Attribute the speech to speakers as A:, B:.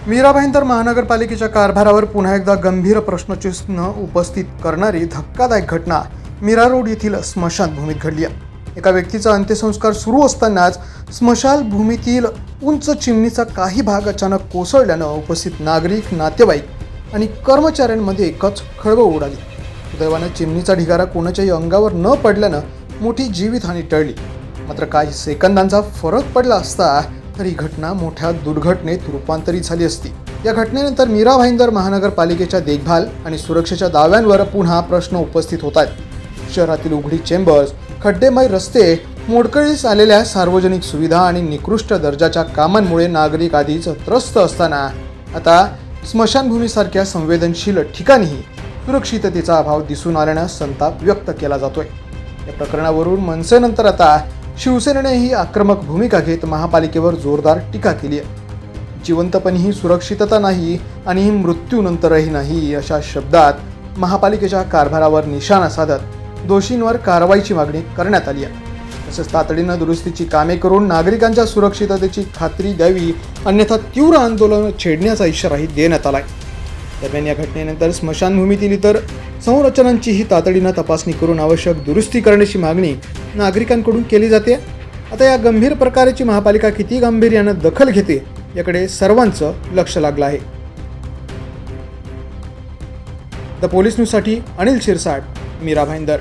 A: मीरा भाईंदर महानगरपालिकेच्या कारभारावर पुन्हा एकदा गंभीर प्रश्नचिन्ह उपस्थित करणारी धक्कादायक घटना मीरा रोड येथील स्मशानभूमीत घडली आहे. एका व्यक्तीचा अंत्यसंस्कार सुरू असतानाच स्मशानभूमीतील उंच चिमणीचा काही भाग अचानक कोसळल्यानं उपस्थित नागरिक, नातेवाईक आणि कर्मचाऱ्यांमध्ये एकच खळबळ उडाली. सुदैवानं चिमणीचा ढिगारा कोणाच्याही अंगावर न पडल्यानं मोठी जीवितहानी टळली. मात्र काही सेकंदांचा फरक पडला असता तर ही घटना मोठ्या दुर्घटनेत रूपांतरित झाली असती. या घटनेनंतर मीरा भाईंदर महानगरपालिकेच्या देखभाल आणि सुरक्षेच्या दाव्यांवर पुन्हा प्रश्न उपस्थित होत आहेत. शहरातील उघडी चेंबर्स, खड्डेमय रस्ते, मोडकळीस आलेल्या सार्वजनिक सुविधा आणि निकृष्ट दर्जाच्या कामांमुळे नागरिक आधीच त्रस्त असताना आता स्मशानभूमीसारख्या संवेदनशील ठिकाणीही सुरक्षिततेचा अभाव दिसून आल्यानं संताप व्यक्त केला जातोय. या प्रकरणावरून मनसेनंतर आता शिवसेनेनेही आक्रमक भूमिका घेत महापालिकेवर जोरदार टीका केली आहे. जिवंतपणीही सुरक्षितता नाही आणि ही मृत्यूनंतरही नाही अशा शब्दात महापालिकेच्या कारभारावर निशाणा साधत दोषींवर कारवाईची मागणी करण्यात आली आहे. तसेच तातडीनं दुरुस्तीची कामे करून नागरिकांच्या सुरक्षिततेची खात्री द्यावी, अन्यथा तीव्र आंदोलन छेडण्याचा इशाराही देण्यात आला आहे. दरम्यान या घटनेनंतर स्मशानभूमीतील इतर संरचनांचीही तातडीनं तपासणी करून आवश्यक दुरुस्ती करण्याची मागणी नागरिकांकडून केली जाते. आता या गंभीर प्रकाराची महापालिका किती गांभीर्यानं दखल घेते याकडे सर्वांचं लक्ष लागलं आहे. द पोलीस न्यूजसाठी अनिल शिरसाट, मीरा भाईंदर.